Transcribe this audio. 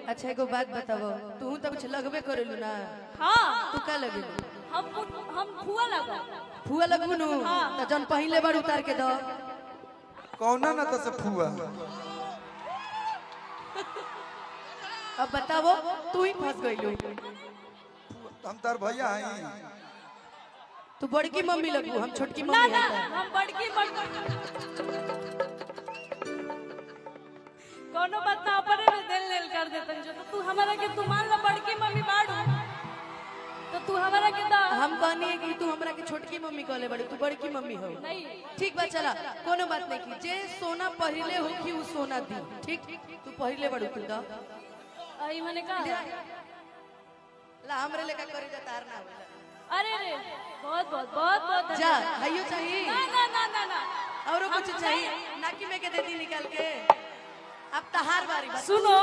अच्छा एगो बात बताओ, तू तो कुछ लगबे करेलू ना? हाँ तू का लगे? हम फुआ लगा। फुआ लगू नु तो जन पहले बार उतार के दो। कौना ना तो से फुआ। अब बताओ, तू ही फंस गइलू। हम तार भैया हैं। तू बड़की मम्मी लगू, हम छोटकी ना मम्मी ना है। हम बड़की कोनो बात ना अपने में दिल लेल कर देतन जो। तो तू हमारा के तू मान लो बड़की मम्मी बाड़ू तो तू हमारा के दा। हम कहनी है कि तू हमरा के छोटकी मम्मी कहले बड़ी, तू बड़की मम्मी हो। नहीं ठीक बा, चला कोनो बात नहीं की। जे सोना पहले हो कि उ सोना दी। ठीक, तू पहले बड़ू तू दा। आई मैंने कहा ला हमरे लेका करे जा तार ना होला। अरे रे बहुत बहुत बहुत बहुत जा हइयो चाहिए ना ना ना ना ना औरो कुछ चाहिए? नाकी में के दे दी निकाल के। अब तहार बारी। सुनो